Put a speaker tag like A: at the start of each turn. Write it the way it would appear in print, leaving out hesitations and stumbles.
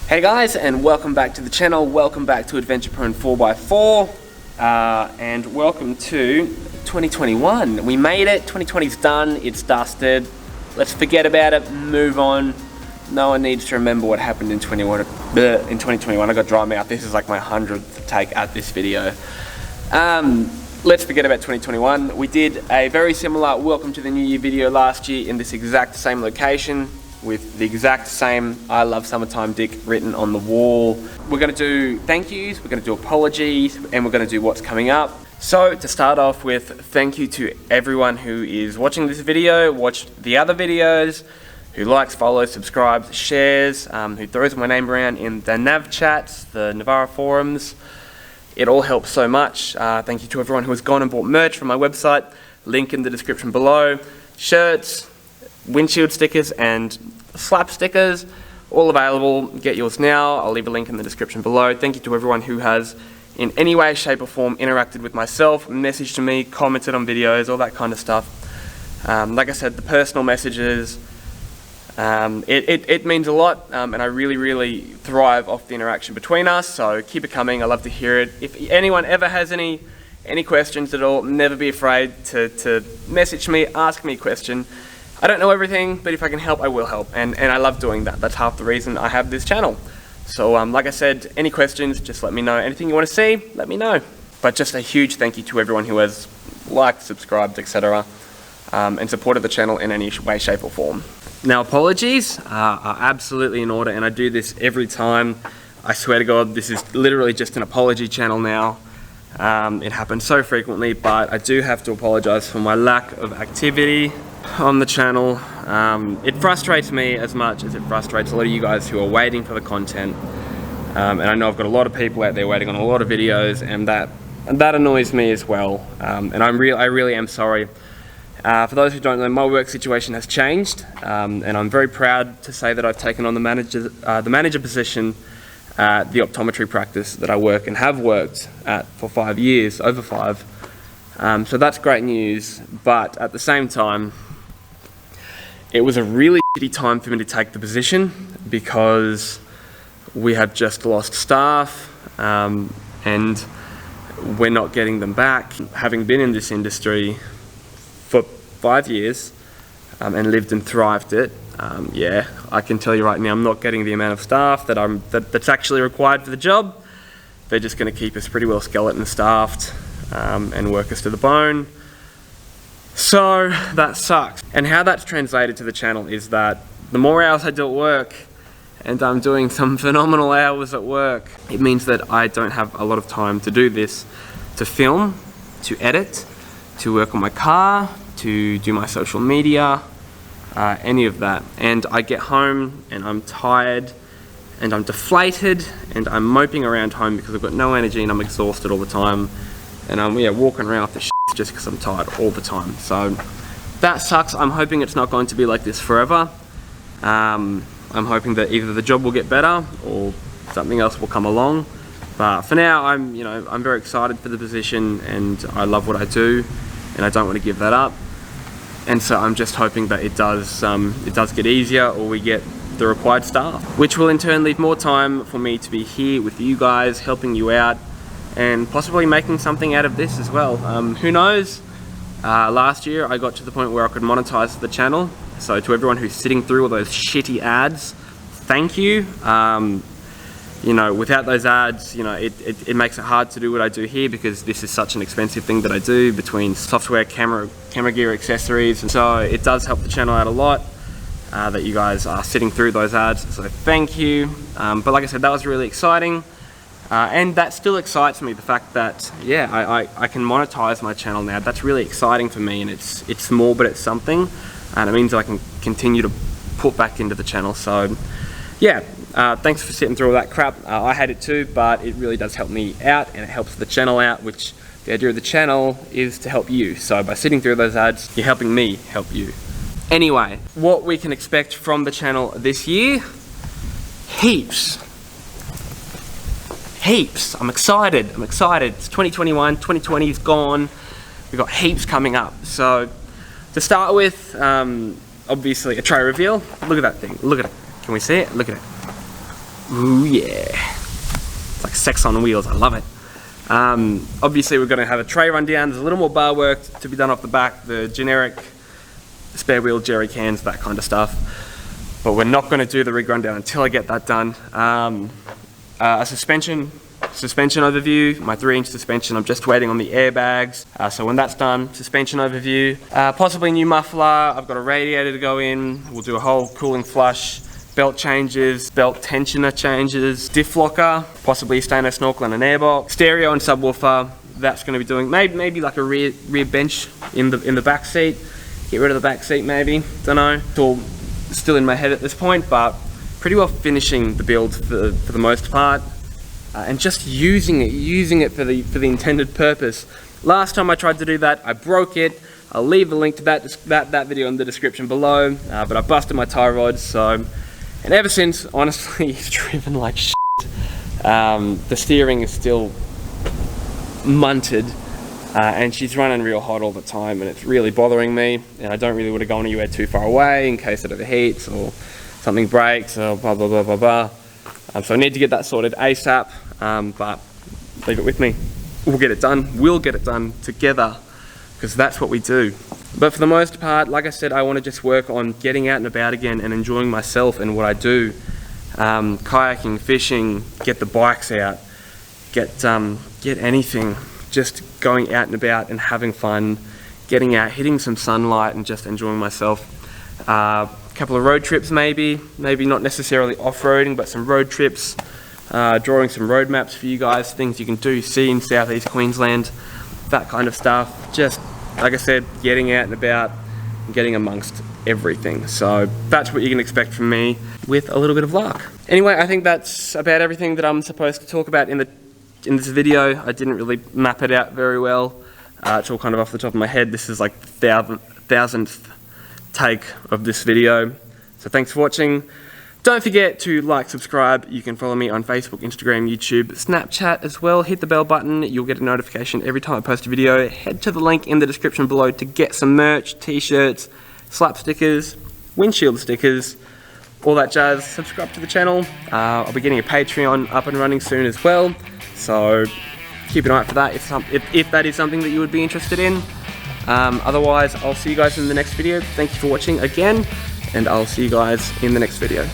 A: Hey guys, and welcome back to the channel. Welcome back to Adventure Prone 4x4, and welcome to 2021. We made it. 2020's done. It's dusted. Let's forget about it. Move on. No one needs to remember what happened in 2021. I got dry mouth. This is like my 100th take at this video. Let's forget about 2021. We did a very similar Welcome to the New Year video last year in this exact same location, with the exact same I love summertime dick written on the wall. We're gonna do thank yous, we're gonna do apologies, and we're gonna do what's coming up. So to start off with, thank you to everyone who is watching this video, watched the other videos, who likes, follows, subscribes, shares, who throws my name around in the Nav chats, the Navarra forums. It all helps so much. Thank you to everyone who has gone and bought merch from my website, link in the description below. Shirts, windshield stickers and slap stickers, all available. Get yours now. I'll leave a link in the description below. Thank you to everyone who has in any way, shape or form interacted with myself, messaged to me, commented on videos, all that kind of stuff. Like I said, the personal messages, it means a lot, and I really thrive off the interaction between us, so keep it coming. I love to hear it. If anyone ever has any questions at all, never be afraid to message me, ask me a question. I don't know everything, but if I can help, I will help, and I love doing that. That's half the reason I have this channel. So like I said, any questions, just let me know. Anything you want to see, let me know. But just a huge thank you to everyone who has liked, subscribed, etc. And supported the channel in any way, shape or form. Now, apologies are absolutely in order, and I do this every time. I swear to God, this is literally just an apology channel now. It happens so frequently, but I do have to apologize for my lack of activity on the channel. It frustrates me as much as it frustrates a lot of you guys who are waiting for the content. And I know I've got a lot of people out there waiting on a lot of videos, and that annoys me as well. And I really am sorry. For those who don't know, my work situation has changed, and I'm very proud to say that I've taken on the manager position at the optometry practice that I work and have worked at for 5 years, over 5. So that's great news, but at the same time, it was a really shitty time for me to take the position because we have just lost staff, and we're not getting them back. Having been in this industry for 5 years and lived and thrived it, yeah, I can tell you right now, I'm not getting the amount of staff that's actually required for the job. They're just going to keep us pretty well skeleton staffed and work us to the bone. So that sucks. And how that's translated to the channel is that the more hours I do at work, and I'm doing some phenomenal hours at work, it means that I don't have a lot of time to do this, to film, to edit, to work on my car, to do my social media, any of that. And I get home and I'm tired and I'm deflated and I'm moping around home because I've got no energy and I'm exhausted all the time. And I'm walking around with the shit just because I'm tired all the time. So that sucks. I'm hoping it's not going to be like this forever. I'm hoping that either the job will get better or something else will come along. But for now, I'm very excited for the position and I love what I do and I don't want to give that up. And so I'm just hoping that it does get easier, or we get the required staff, which will in turn leave more time for me to be here with you guys, helping you out, and possibly making something out of this as well. Who knows? Last year I got to the point where I could monetize the channel. So to everyone who's sitting through all those shitty ads, thank you. Without those ads, it makes it hard to do what I do here because this is such an expensive thing that I do, between software, camera gear, accessories, and so it does help the channel out a lot that you guys are sitting through those ads, so thank you. But like I said, that was really exciting, and that still excites me, the fact that, yeah, I can monetize my channel now. That's really exciting for me, and it's small, but it's something, and it means I can continue to put back into the channel. So yeah, thanks for sitting through all that crap. I hate it too, but it really does help me out and it helps the channel out, which the idea of the channel is to help you. So by sitting through those ads, you're helping me help you. Anyway, what we can expect from the channel this year, heaps. I'm excited. It's 2021, 2020 is gone. We've got heaps coming up. So to start with, obviously a tray reveal. Look at that thing, look at it. Can we see it? Look at it. Ooh yeah. It's like sex on wheels, I love it. Obviously we're going to have a tray run down. There's a little more bar work to be done off the back, the generic spare wheel jerry cans, that kind of stuff. But we're not going to do the rig rundown until I get that done. A suspension overview, my 3-inch suspension. I'm just waiting on the airbags. So when that's done, suspension overview. Possibly a new muffler. I've got a radiator to go in. We'll do a whole cooling flush. Belt changes, belt tensioner changes, diff locker, possibly stainless snorkel and an airbox, stereo and subwoofer. That's going to be doing maybe like a rear bench in the back seat. Get rid of the back seat maybe. Don't know. It's all still in my head at this point, but pretty well finishing the build for the most part, and just using it for the intended purpose. Last time I tried to do that, I broke it. I'll leave a link to that video in the description below. But I busted my tie rods, so. And ever since, honestly, it's driven like shit. The steering is still munted, and she's running real hot all the time, and it's really bothering me. And I don't really want to go anywhere too far away in case it overheats or something breaks or blah blah blah blah blah. So I need to get that sorted ASAP. But leave it with me. We'll get it done. We'll get it done together, because that's what we do. But for the most part, like I said, I want to just work on getting out and about again and enjoying myself and what I do. Kayaking, fishing, get the bikes out, get anything. Just going out and about and having fun, getting out, hitting some sunlight and just enjoying myself. A couple of road trips maybe not necessarily off-roading, but some road trips, drawing some road maps for you guys, things you can do, see in southeast Queensland, that kind of stuff. Just, like I said, getting out and about and getting amongst everything. So that's what you can expect from me with a little bit of luck. Anyway, I think that's about everything that I'm supposed to talk about in this video. I didn't really map it out very well. It's all kind of off the top of my head. This is like the thousandth take of this video. So thanks for watching. Don't forget to like, subscribe. You can follow me on Facebook, Instagram, YouTube, Snapchat as well. Hit the bell button. You'll get a notification every time I post a video. Head to the link in the description below to get some merch, t-shirts, slap stickers, windshield stickers, all that jazz. Subscribe to the channel. I'll be getting a Patreon up and running soon as well. So keep an eye out for that if that is something that you would be interested in. Otherwise, I'll see you guys in the next video. Thank you for watching again, and I'll see you guys in the next video.